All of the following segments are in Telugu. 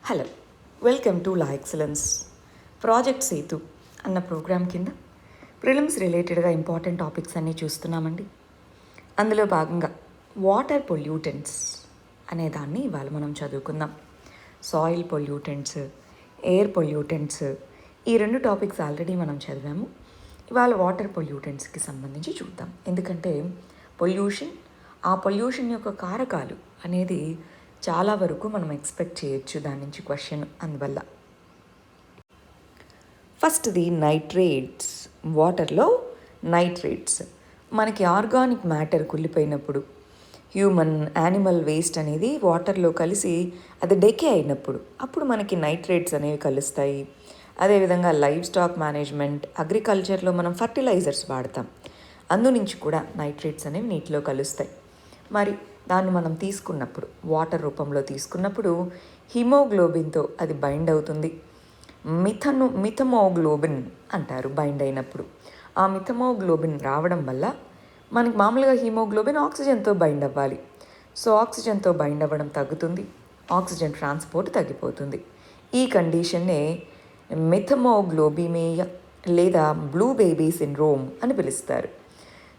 Hello, welcome to Law Excellence. Project Setu అన్న ప్రోగ్రామ్ కింద ప్రిలిమ్స్ రిలేటెడ్గా ఇంపార్టెంట్ టాపిక్స్ అన్నీ చూస్తున్నామండి. అందులో భాగంగా వాటర్ పొల్యూటెంట్స్ అనే దాన్ని ఇవాళ మనం చదువుకుందాం. సాయిల్ పొల్యూటెంట్స్, ఎయిర్ పొల్యూటెంట్స్, ఈ రెండు టాపిక్స్ ఆల్రెడీ మనం చదివాము. ఇవాళ వాటర్ పొల్యూటెంట్స్కి సంబంధించి చూద్దాం. ఎందుకంటే ఆ పొల్యూషన్ యొక్క కారకాలు అనేది చాలా వరకు మనం ఎక్స్పెక్ట్ చేయొచ్చు దాని నుంచి క్వశ్చన్. అందువల్ల ఫస్ట్ది నైట్రేట్స్. వాటర్లో నైట్రేట్స్ మనకి ఆర్గానిక్ మ్యాటర్ కుళ్ళిపోయినప్పుడు, హ్యూమన్ యానిమల్ వేస్ట్ అనేది వాటర్లో కలిసి అది డెకే అయినప్పుడు అప్పుడు మనకి నైట్రేట్స్ అనేవి కలుస్తాయి. అదేవిధంగా లైవ్ స్టాక్ మేనేజ్మెంట్, అగ్రికల్చర్లో మనం ఫర్టిలైజర్స్ వాడతాం, అందు నుంచి కూడా నైట్రేట్స్ అనేవి నీటిలో కలుస్తాయి. మరి దాన్ని మనం తీసుకున్నప్పుడు, వాటర్ రూపంలో తీసుకున్నప్పుడు హిమోగ్లోబిన్తో అది బైండ్ అవుతుంది. మిథమోగ్లోబిన్ అంటారు బైండ్ అయినప్పుడు. ఆ మిథమోగ్లోబిన్ రావడం వల్ల మనకి మామూలుగా హిమోగ్లోబిన్ ఆక్సిజన్తో బైండ్ అవ్వాలి. సో ఆక్సిజన్తో బైండ్ అవ్వడం తగ్గుతుంది, ఆక్సిజన్ ట్రాన్స్పోర్ట్ తగ్గిపోతుంది. ఈ కండిషన్నే మిథమోగ్లోబిమేయ లేదా బ్లూ బేబీ సిండ్రోమ్ అని పిలుస్తారు.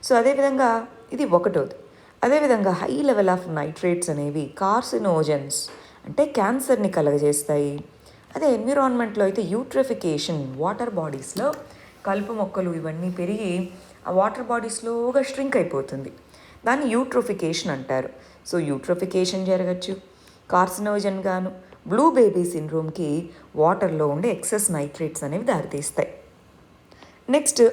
సో అదేవిధంగా ఇది ఒకటోది. అదేవిధంగా హై లెవెల్ ఆఫ్ నైట్రేట్స్ అనేవి కార్సినోజన్స్ అంటే క్యాన్సర్ని కలగజేస్తాయి. అదే ఎన్విరాన్మెంట్లో అయితే యూట్రిఫికేషన్, వాటర్ బాడీస్లో కలుపు మొక్కలు ఇవన్నీ పెరిగి ఆ వాటర్ బాడీ స్లోగా స్ట్రింక్ అయిపోతుంది, దాన్ని యూట్రోఫికేషన్ అంటారు. సో యూట్రోఫికేషన్ జరగచ్చు, కార్సినోజన్ గాను బ్లూ బేబీ సిండ్రోమ్కి వాటర్లో ఉండే ఎక్సెస్ నైట్రేట్స్ అనేవి దారితీస్తాయి. నెక్స్ట్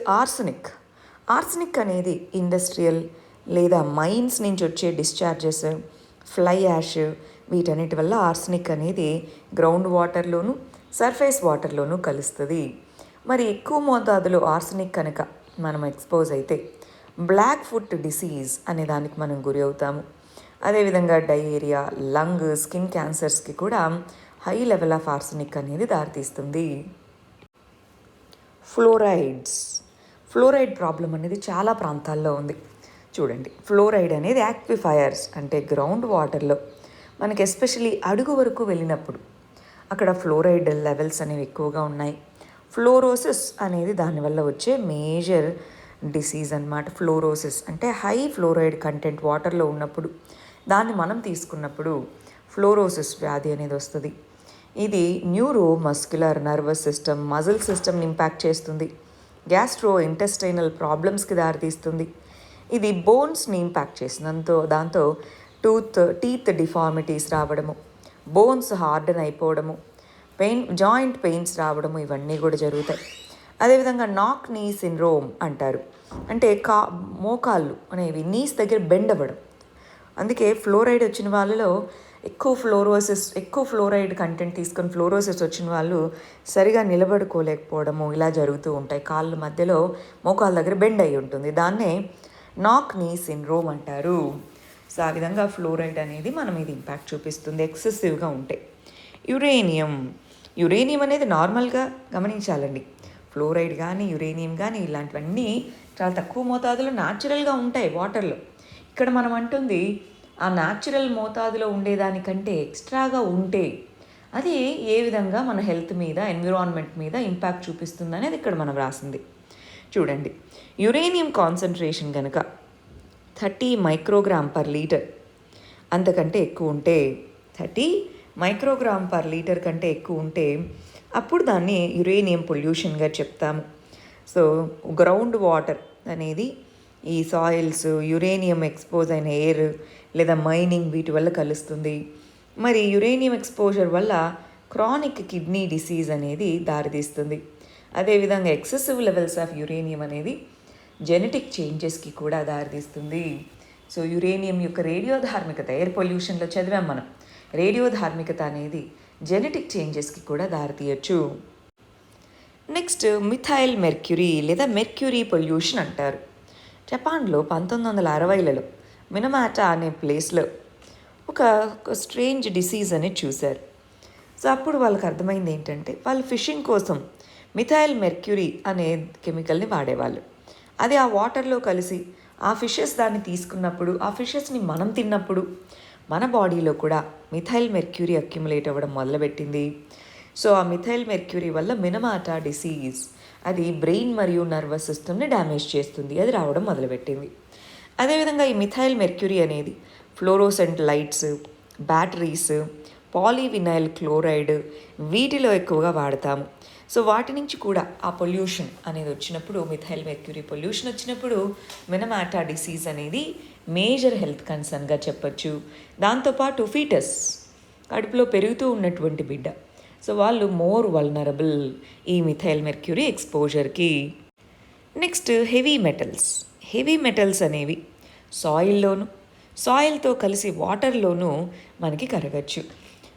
ఆర్సనిక్ అనేది ఇండస్ట్రియల్ లేదా మైన్స్ నుంచి వచ్చే డిశ్చార్జెస్, ఫ్లై యాష్, వీటన్నిటి వల్ల ఆర్సనిక్ అనేది గ్రౌండ్ వాటర్లోను సర్ఫేస్ వాటర్లోనూ కలుస్తుంది. మరి ఎక్కువ మోతాదులో ఆర్సనిక్ కనుక మనం ఎక్స్పోజ్ అయితే బ్లాక్ ఫుట్ డిసీజ్ అనే దానికి మనం గురి అవుతాము. అదేవిధంగా డయేరియా, లంగ్, స్కిన్ క్యాన్సర్స్కి కూడా హై లెవెల్ ఆఫ్ ఆర్సనిక్ అనేది దారితీస్తుంది. ఫ్లోరైడ్ ప్రాబ్లం అనేది చాలా ప్రాంతాల్లో ఉంది. చూడండి, ఫ్లోరైడ్ అనేది యాక్విఫైయర్స్ అంటే గ్రౌండ్ వాటర్లో మనకి ఎస్పెషలీ అడుగు వరకు వెళ్ళినప్పుడు అక్కడ ఫ్లోరైడ్ లెవెల్స్ అనేవి ఎక్కువగా ఉన్నాయి. ఫ్లోరోసిస్ అనేది దానివల్ల వచ్చే మేజర్ డిసీజ్ అన్నమాట. ఫ్లోరోసిస్ అంటే హై ఫ్లోరైడ్ కంటెంట్ వాటర్లో ఉన్నప్పుడు దాన్ని మనం తీసుకున్నప్పుడు ఫ్లోరోసిస్ వ్యాధి అనేది వస్తుంది. ఇది neuro muscular nervous system, muscle సిస్టమ్ని ఇంపాక్ట్ చేస్తుంది. గ్యాస్ట్రో ఇంటెస్టైనల్ ప్రాబ్లమ్స్కి దారితీస్తుంది. ఇది బోన్స్ని ఇంపాక్ట్ చేస్తుంది. దాంతో టీత్ డిఫార్మిటీస్ రావడము, బోన్స్ హార్డన్ అయిపోవడము, జాయింట్ పెయిన్స్ రావడము, ఇవన్నీ కూడా జరుగుతాయి. అదేవిధంగా నాక్ నీ సిండ్రోమ్ అంటారు. అంటే మోకాళ్ళు అనేవి నీస్ దగ్గర బెండ్ అవ్వడం. అందుకే ఫ్లోరైడ్ వచ్చిన వాళ్ళలో ఎక్కువ ఫ్లోరైడ్ కంటెంట్ తీసుకొని ఫ్లోరోసిస్ వచ్చిన వాళ్ళు సరిగా నిలబడుకోలేకపోవడము ఇలా జరుగుతూ ఉంటాయి. కాళ్ళ మధ్యలో మోకాళ్ళ దగ్గర బెండ్ అయి ఉంటుంది, దాన్నే నాక్ నీ సిండ్రోమ్ అంటారు. సో ఆ విధంగా ఫ్లోరైడ్ అనేది మన మీద ఇంపాక్ట్ చూపిస్తుంది ఎక్సెసివ్గా ఉంటే. యురేనియం అనేది నార్మల్గా గమనించాలండి. ఫ్లోరైడ్ కానీ యురేనియం కానీ ఇలాంటివన్నీ చాలా తక్కువ మోతాదులో న్యాచురల్గా ఉంటాయి వాటర్లో. ఇక్కడ మనం అంటుంది ఆ న్యాచురల్ మోతాదులో ఉండేదానికంటే ఎక్స్ట్రాగా ఉంటే అది ఏ విధంగా మన హెల్త్ మీద, ఎన్విరాన్మెంట్ మీద ఇంపాక్ట్ చూపిస్తుంది అనేది ఇక్కడ మనం రాసింది. చూడండి, యురేనియం కాన్సన్ట్రేషన్ కనుక 30 మైక్రోగ్రామ్ పర్ లీటర్ అంతకంటే ఎక్కువ ఉంటే, 30 మైక్రోగ్రామ్ పర్ లీటర్ కంటే ఎక్కువ ఉంటే అప్పుడు దాన్ని యురేనియం పొల్యూషన్గా చెప్తాము. సో గ్రౌండ్ వాటర్ అనేది ఈ సాయిల్స్, యురేనియం ఎక్స్పోజ్ అయిన ఎయిర్ లేదా మైనింగ్ వీటి వల్ల కలుస్తుంది. మరి యురేనియం ఎక్స్పోజర్ వల్ల క్రానిక్ కిడ్నీ డిసీజ్ అనేది దారితీస్తుంది. అదేవిధంగా ఎక్సెసివ్ లెవెల్స్ ఆఫ్ యురేనియం అనేది జెనెటిక్ చేంజెస్కి కూడా దారితీస్తుంది. సో యురేనియం యొక్క రేడియోధార్మికత, ఎయిర్ పొల్యూషన్లో చదివాం మనం, రేడియోధార్మికత అనేది జెనెటిక్ చేంజెస్కి కూడా దారితీయచ్చు. నెక్స్ట్ మిథైల్ మెర్క్యూరీ లేదా మెర్క్యూరీ పొల్యూషన్ అంటారు. జపాన్లో 1960లలో మినమాటా అనే ప్లేస్లో ఒక స్ట్రేంజ్ డిసీజ్ అనేది చూశారు. సో అప్పుడు వాళ్ళకి అర్థమైంది ఏంటంటే, వాళ్ళు ఫిషింగ్ కోసం మిథైల్ మెర్క్యూరీ అనే కెమికల్ని వాడేవాళ్ళు. అది ఆ వాటర్లో కలిసి ఆ ఫిషెస్ దాన్ని తీసుకున్నప్పుడు, ఆ ఫిషెస్ని మనం తిన్నప్పుడు మన బాడీలో కూడా మిథైల్ మెర్క్యూరీ అక్యుములేట్ అవ్వడం మొదలుపెట్టింది. సో ఆ మిథైల్ మెర్క్యూరీ వల్ల మినమాటా డిసీజ్, అది బ్రెయిన్ మరియు నర్వస్ సిస్టమ్ని డ్యామేజ్ చేస్తుంది, అది రావడం మొదలుపెట్టింది. అదేవిధంగా ఈ మిథైల్ మెర్క్యూరీ అనేది fluorescent lights, batteries, polyvinyl chloride, వీటిలో ఎక్కువగా వాడతాము. సో వాటి నుంచి కూడా ఆ పొల్యూషన్ అనేది వచ్చినప్పుడు, మిథైల్ మెర్క్యూరీ పొల్యూషన్ వచ్చినప్పుడు మినమాటా డిసీజ్ అనేది మేజర్ హెల్త్ కన్సర్న్గా చెప్పచ్చు. దాంతోపాటు ఫీటస్, కడుపులో పెరుగుతూ ఉన్నటువంటి బిడ్డ, సో వాళ్ళు మోర్ వల్నరబుల్ ఈ మిథైల్ మెర్క్యూరీ ఎక్స్పోజర్కి. నెక్స్ట్ హెవీ మెటల్స్ అనేవి సాయిల్తో కలిసి వాటర్లోనూ మనకి కరగచ్చు.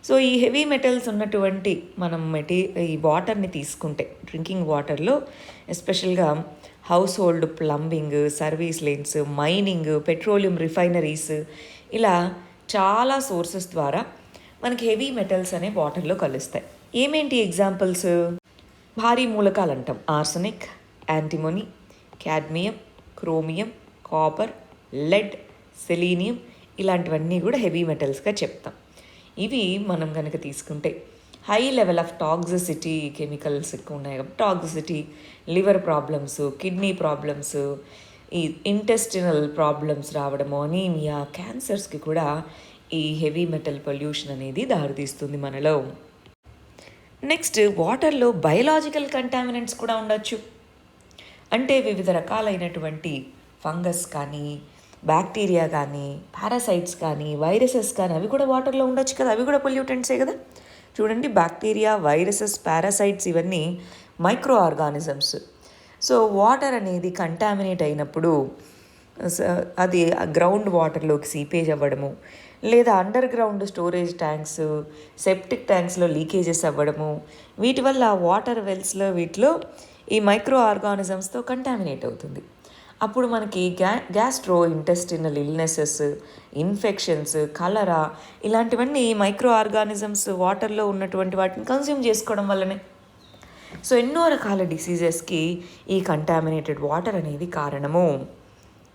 సో ఈ హెవీ మెటల్స్ ఉన్నటువంటి మనం ఈ వాటర్ని తీసుకుంటే, డ్రింకింగ్ వాటర్లో ఎస్పెషల్గా household plumbing, service lines, mining, petroleum refineries, ఇలా చాలా సోర్సెస్ ద్వారా మనకి హెవీ మెటల్స్ అనే వాటర్లో కలుస్తాయి. ఏమేంటి ఎగ్జాంపుల్స్? భారీ మూలకాలు అంటాం. Arsenic, antimony, cadmium, chromium, copper, lead, selenium, ఇలాంటివన్నీ కూడా హెవీ మెటల్స్గా చెప్తాం. ఇవి మనం కనుక తీసుకుంటే high level of toxicity chemicals ఎక్కువ ఉన్నాయి కాబట్టి toxicity, liver problems, kidney problems, ఈ ఇంటెస్టినల్ ప్రాబ్లమ్స్ రావడము, అనీమియా, క్యాన్సర్స్కి కూడా ఈ హెవీ మెటల్ పొల్యూషన్ అనేది దారితీస్తుంది మనలో. నెక్స్ట్ వాటర్లో బయలాజికల్ కంటామినెంట్స్ కూడా ఉండొచ్చు. అంటే వివిధ రకాలైనటువంటి ఫంగస్ కానీ, బ్యాక్టీరియా కానీ, పారాసైట్స్ కానీ, వైరసెస్ కానీ, అవి కూడా వాటర్లో ఉండొచ్చు కదా, అవి కూడా పొల్యూటెంట్సే కదా. చూడండి, బ్యాక్టీరియా, వైరసెస్, పారాసైట్స్ ఇవన్నీ మైక్రో ఆర్గానిజమ్స్. సో వాటర్ అనేది కంటామినేట్ అయినప్పుడు అది గ్రౌండ్ వాటర్లోకి సీపేజ్ అవ్వడము, లేదా underground storage tanks, septic ట్యాంక్స్లో లీకేజెస్ అవ్వడము, వీటి వల్ల వాటర్ వెల్స్లో వీటిలో ఈ మైక్రో ఆర్గానిజమ్స్తో కంటామినేట్ అవుతుంది. అప్పుడు మనకి గ్యాస్ట్రో ఇంటెస్టినల్ ఇల్నెసెస్, ఇన్ఫెక్షన్స్, కలరా, ఇలాంటివన్నీ మైక్రో ఆర్గానిజమ్స్ వాటర్లో ఉన్నటువంటి వాటిని కన్జ్యూమ్ చేసుకోవడం వల్లనే. సో ఎన్నో రకాల డిసీజెస్కి ఈ కంటామినేటెడ్ వాటర్ అనేది కారణము.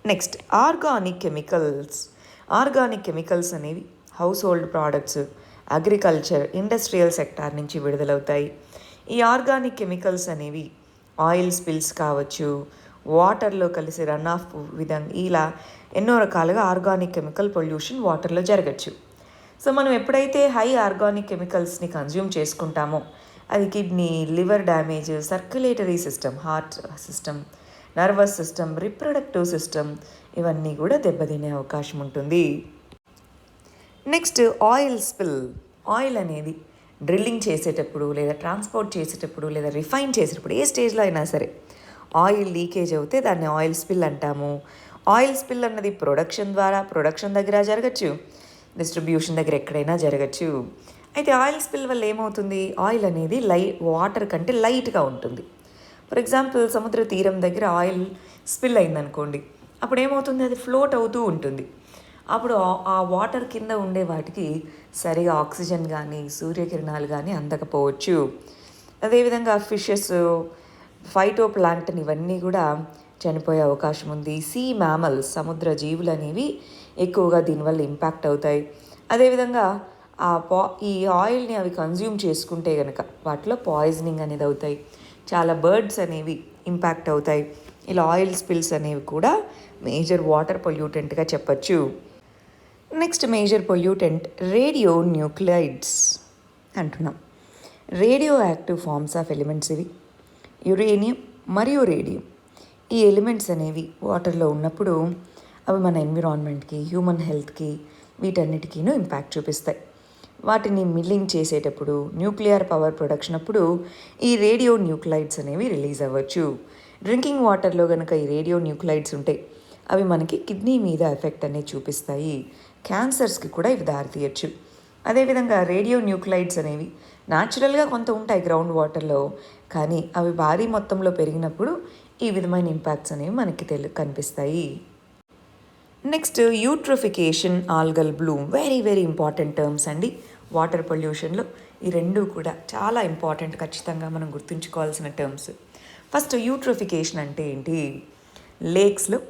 నెక్స్ట్ ఆర్గానిక్ కెమికల్స్ అనేవి house hold products, agriculture, industrial sector నుంచి విడుదలవుతాయి. ఈ ఆర్గానిక్ కెమికల్స్ అనేవి ఆయిల్ స్పిల్స్ కావచ్చు, వాటర్లో కలిసి రన్ ఆఫ్ విధంగా, ఇలా ఎన్నో రకాలుగా ఆర్గానిక్ కెమికల్ పొల్యూషన్ వాటర్లో జరగచ్చు. సో మనం ఎప్పుడైతే హై ఆర్గానిక్ కెమికల్స్ని కన్జ్యూమ్ చేసుకుంటామో అది kidney, liver damage, circulatory system, heart system, nervous system, reproductive system, ఇవన్నీ కూడా దెబ్బతినే అవకాశం ఉంటుంది. నెక్స్ట్ ఆయిల్ అనేది డ్రిల్లింగ్ చేసేటప్పుడు, లేదా ట్రాన్స్పోర్ట్ చేసేటప్పుడు, లేదా రిఫైన్ చేసేటప్పుడు, ఏ స్టేజ్లో అయినా సరే ఆయిల్ లీకేజ్ అవుతే దాన్ని ఆయిల్ స్పిల్ అంటాము. ఆయిల్ స్పిల్ అన్నది ప్రొడక్షన్ దగ్గర జరగచ్చు, డిస్ట్రిబ్యూషన్ దగ్గర ఎక్కడైనా జరగచ్చు. అయితే ఆయిల్ స్పిల్ వల్ల ఏమవుతుంది? ఆయిల్ అనేది వాటర్ కంటే లైట్గా ఉంటుంది. ఫర్ ఎగ్జాంపుల్, సముద్ర తీరం దగ్గర ఆయిల్ స్పిల్ అయిందనుకోండి, అప్పుడు ఏమవుతుంది? అది ఫ్లోట్ అవుతూ ఉంటుంది. అప్పుడు ఆ వాటర్ కింద ఉండే వాటికి సరిగా ఆక్సిజన్ కానీ, సూర్యకిరణాలు కానీ అందకపోవచ్చు. అదేవిధంగా ఫిషెస్, ఫైటో ప్లాంక్టన్, ఇవన్నీ కూడా చనిపోయే అవకాశం ఉంది. సీ మ్యామల్స్, సముద్ర జీవులు అనేవి ఎక్కువగా దీనివల్ల ఇంపాక్ట్ అవుతాయి. అదేవిధంగా ఈ ఆయిల్ని అవి కన్జ్యూమ్ చేసుకుంటే కనుక వాటిలో పాయిజనింగ్ అనేది అవుతాయి. చాలా బర్డ్స్ అనేవి ఇంపాక్ట్ అవుతాయి. ఇలా ఆయిల్ స్పిల్స్ అనేవి కూడా మేజర్ వాటర్ పొల్యూటెంట్గా చెప్పచ్చు. Next major pollutant radionuclides అంటున్నాం. Radioactive forms of elements ఇవి యురేనియం మరియు రేడియం. ఈ ఎలిమెంట్స్ అనేవి వాటర్లో ఉన్నప్పుడు అవి మన ఎన్విరాన్మెంట్కి, హ్యూమన్ హెల్త్కి, వీటన్నిటికీను ఇంపాక్ట్ చూపిస్తాయి. వాటిని మిల్లింగ్ చేసేటప్పుడు, న్యూక్లియర్ పవర్ ప్రొడక్షన్ అప్పుడు ఈ రేడియో న్యూక్లైడ్స్ అనేవి రిలీజ్ అవ్వచ్చు. డ్రింకింగ్ వాటర్లో కనుక ఈ రేడియో న్యూక్లైడ్స్ ఉంటే అవి మనకి కిడ్నీ మీద ఎఫెక్ట్ అనేది చూపిస్తాయి. క్యాన్సర్స్కి కూడా ఇవి దారితీయచ్చు. అదేవిధంగా రేడియో న్యూక్లైడ్స్ అనేవి న్యాచురల్గా కొంత ఉంటాయి గ్రౌండ్ వాటర్లో, కానీ అవి భారీ మొత్తంలో పెరిగినప్పుడు ఈ విధమైన ఇంపాక్ట్స్ అనేవి మనకి కనిపిస్తాయి. Next eutrophication, algal Bloom, very very important terms అండి వాటర్ పొల్యూషన్లో. ఈ రెండు కూడా చాలా ఇంపార్టెంట్, ఖచ్చితంగా మనం గుర్తుంచుకోవాల్సిన టర్మ్స్. ఫస్ట్ యూట్రోఫికేషన్ అంటే ఏంటి? లేక్స్లో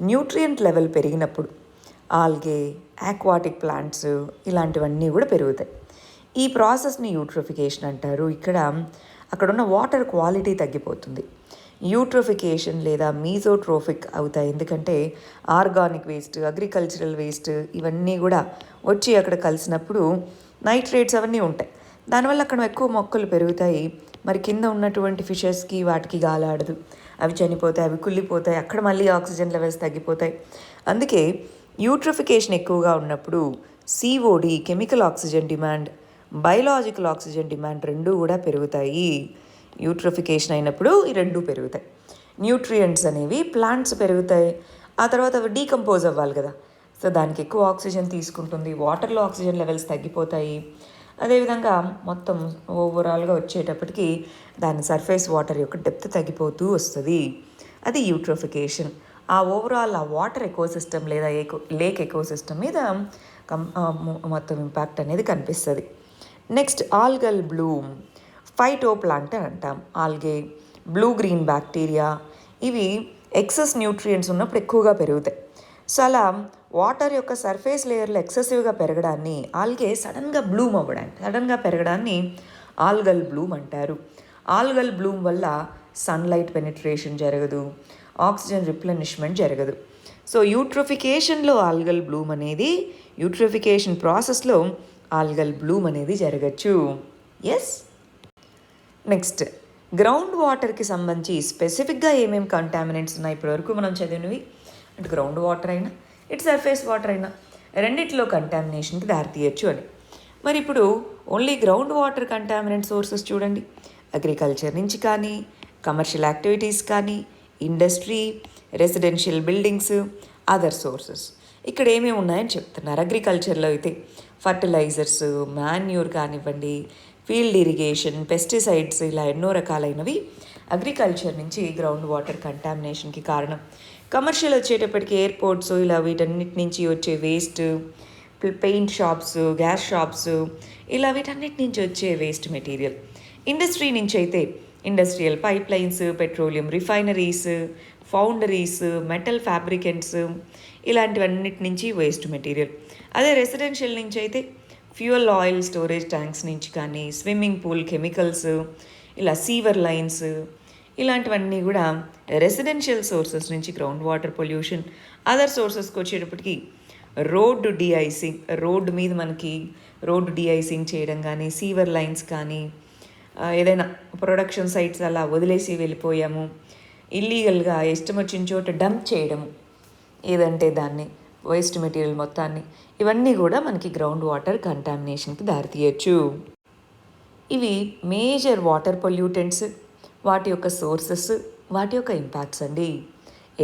న్యూట్రియంట్ లెవెల్ పెరిగినప్పుడు ఆల్గే, ఆక్వాటిక్ ప్లాంట్స్ ఇలాంటివన్నీ కూడా పెరుగుతాయి. ఈ ప్రాసెస్ని యూట్రోఫికేషన్ అంటారు. అక్కడున్న వాటర్ క్వాలిటీ తగ్గిపోతుంది. యూట్రోఫికేషన్ లేదా మీజోట్రోఫిక్ అవుతాయి. ఎందుకంటే ఆర్గానిక్ వేస్ట్, అగ్రికల్చరల్ వేస్ట్ ఇవన్నీ కూడా వచ్చి అక్కడ కలిసినప్పుడు నైట్రేట్స్ అవన్నీ ఉంటాయి. దానివల్ల అక్కడ ఎక్కువ మొక్కలు పెరుగుతాయి. మరి కింద ఉన్నటువంటి ఫిషెస్కి వాటికి గాలాడదు, అవి చనిపోతాయి, అవి కుళ్ళిపోతాయి, అక్కడ మళ్ళీ ఆక్సిజన్ లెవెల్స్ తగ్గిపోతాయి. అందుకే యూట్రోఫికేషన్ ఎక్కువగా ఉన్నప్పుడు COD, chemical oxygen demand, biological oxygen demand రెండూ కూడా పెరుగుతాయి. యూట్రోఫికేషన్ అయినప్పుడు ఈ రెండూ పెరుగుతాయి. న్యూట్రియంట్స్ అనేవి ప్లాంట్స్ పెరుగుతాయి, ఆ తర్వాత అవి డీకంపోజ్ అవ్వాలి కదా, సో దానికి ఎక్కువ ఆక్సిజన్ తీసుకుంటుంది, వాటర్లో ఆక్సిజన్ లెవెల్స్ తగ్గిపోతాయి. అదేవిధంగా మొత్తం ఓవరాల్గా వచ్చేటప్పటికి దాని సర్ఫేస్ వాటర్ యొక్క డెప్త్ తగ్గిపోతూ వస్తుంది. అది యూట్రోఫికేషన్. ఆ ఓవరాల్ ఆ వాటర్ ఎకోసిస్టమ్ లేదా లేక్ ఎకోసిస్టమ్ మీద మొత్తం ఇంపాక్ట్ అనేది కనిపిస్తుంది. Next algal Bloom, phyto plant అని అంటాం. ఆల్గే, బ్లూ గ్రీన్ బ్యాక్టీరియా ఇవి ఎక్సెస్ న్యూట్రియంట్స్ ఉన్నప్పుడు ఎక్కువగా పెరుగుతాయి. సో అలా వాటర్ యొక్క సర్ఫేస్ లేయర్లో ఎక్సెసివ్గా పెరగడాన్ని, ఆల్గే సడన్గా బ్లూమ్ అవ్వడాన్ని, సడన్గా పెరగడాన్ని ఆల్గల్ బ్లూమ్ అంటారు. ఆల్గల్ బ్లూమ్ వల్ల సన్లైట్ పెనిట్రేషన్ జరగదు, ఆక్సిజన్ రిప్లెనిష్మెంట్ జరగదు. సో యూట్రోఫికేషన్లో ఆల్గల్ బ్లూమ్ అనేది, యూట్రోఫికేషన్ ప్రాసెస్లో ఆల్గల్ బ్లూమ్ అనేది జరగచ్చు. ఎస్. నెక్స్ట్ గ్రౌండ్ వాటర్కి సంబంధించి స్పెసిఫిక్గా ఏమేమి కంటామినెంట్స్ ఉన్నాయి ఇప్పటివరకు మనం చదివినవి. అంటే గ్రౌండ్ వాటర్ అయినా ఇటు సర్ఫేస్ వాటర్ అయినా రెండిట్లో కంటామినేషన్కి దారితీయచ్చు అని. మరి ఇప్పుడు only ground water contaminant sources చూడండి. అగ్రికల్చర్ నుంచి కానీ, కమర్షియల్ యాక్టివిటీస్ కానీ, industry, residential buildings, other sources ఇక్కడ ఏమేమి ఉన్నాయని చెప్తున్నారు. అగ్రికల్చర్లో అయితే ఫర్టిలైజర్స్, మాన్యూర్ కానివ్వండి, ఫీల్డ్ ఇరిగేషన్, పెస్టిసైడ్స్ ఇలా ఎన్నో రకాలైనవి అగ్రికల్చర్ నుంచి గ్రౌండ్ వాటర్ కంటామినేషన్కి కారణం. కమర్షియల్ వచ్చేటప్పటికి ఎయిర్పోర్ట్స్ ఇలా వీటన్నిటి నుంచి వచ్చే waste, paint shops, gas shops ఇలా వీటన్నిటి నుంచి వచ్చే వేస్ట్ మెటీరియల్. ఇండస్ట్రీ నుంచి అయితే industrial pipe lines, petroleum refineries, foundries, metal ఫ్యాబ్రికెంట్స్ ఇలాంటివన్నిటి నుంచి వేస్ట్ మెటీరియల్. అదే రెసిడెన్షియల్ నుంచి అయితే ఫ్యూయల్ ఆయిల్ స్టోరేజ్ ట్యాంక్స్ నుంచి కానీ, స్విమ్మింగ్ పూల్ కెమికల్స్, ఇలా సీవర్ లైన్స్ ఇలాంటివన్నీ కూడా రెసిడెన్షియల్ సోర్సెస్ నుంచి గ్రౌండ్ వాటర్ పొల్యూషన్. అదర్ సోర్సెస్కి వచ్చేటప్పటికి రోడ్డు డీఐసింగ్, రోడ్డు మీద మనకి రోడ్డు డీఐసింగ్ చేయడం కానీ, సీవర్ లైన్స్ కానీ, ఏదైనా ప్రొడక్షన్ సైట్స్ అలా వదిలేసి వెళ్ళిపోయాము, ఇల్లీగల్గా ఇష్టం వచ్చిన చోట డంప్ చేయడము, ఏదంటే దాన్ని వేస్ట్ మెటీరియల్ మొత్తాన్ని, ఇవన్నీ కూడా మనకి గ్రౌండ్ వాటర్ కంటామినేషన్కి దారితీయచ్చు. ఇవి మేజర్ వాటర్ పొల్యూటెంట్స్, వాటి యొక్క సోర్సెస్, వాటి యొక్క ఇంపాక్ట్స్ అండి.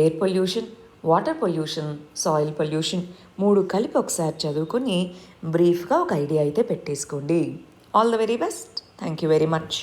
Air pollution, water pollution, soil pollution 3 కలిపి ఒకసారి చదువుకొని బ్రీఫ్గా ఒక ఐడియా అయితే పెట్టేసుకోండి. All the very best. Thank you very much.